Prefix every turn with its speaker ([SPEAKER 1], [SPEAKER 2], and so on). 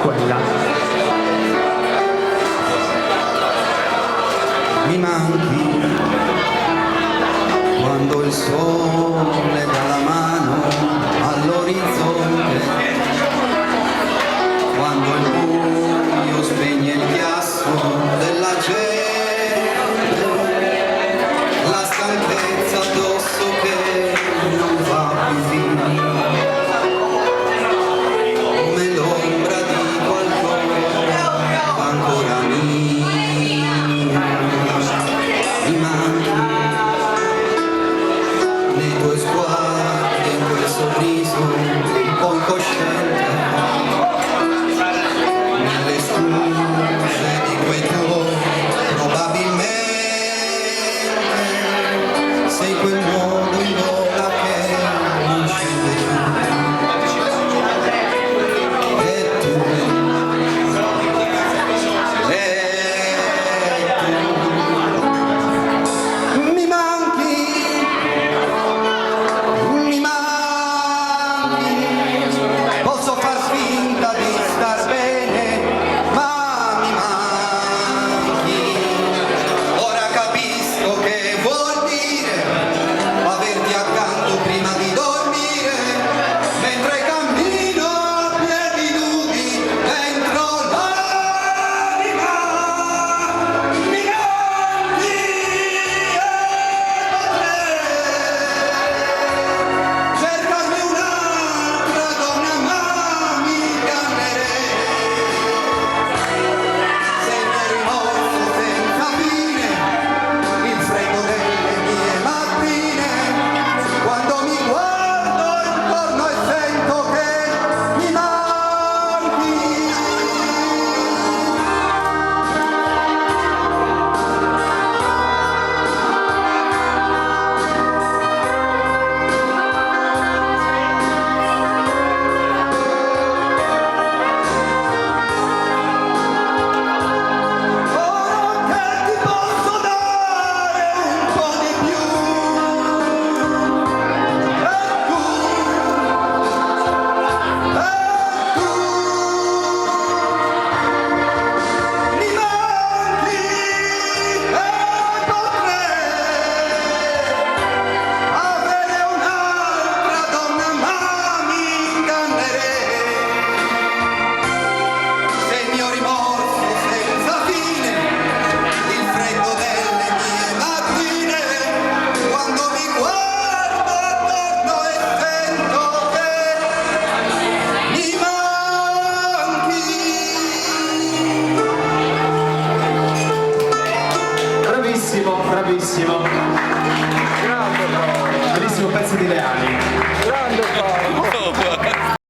[SPEAKER 1] quella.
[SPEAKER 2] Mi manchi quando il sole dà la mano all'orizzonte, quando il buio spegne il chiasso della gente, la stanchezza addosso che non fa più fine, come l'ombra di qualcosa ancora mia. Mi manchi nei tuoi sguardi, in quel sorriso un po' incosciente, nelle scuse di quei tuoi probabilmente sei quel modo in gola che non scende più, e tu posso far finta di star bene, ma mi manchi. Ora capisco che vuol dire averti accanto prima di dormire, mentre cammino a piedi nudi dentro l'anima. Mi manchi e potrei cercarmi un'altra donna, ma mi ingannerei. Sei il mio rimorso senza fine, il freddo delle mie mattine, quando mi guardo intorno e sento che mi manchi. Ora che ti posso dare un po' di più, e tu mi manchi e potrei avere un'altra donna, ma mi ingannerei. Sei il mio rimorso senza fine, il freddo delle mie mattine, quando mi guardo attorno e sento che mi manchi.
[SPEAKER 1] Bravissimo, bravissimo.
[SPEAKER 3] Grande Paolo,
[SPEAKER 1] Bellissimo pezzo di Leali.
[SPEAKER 3] grande Paolo.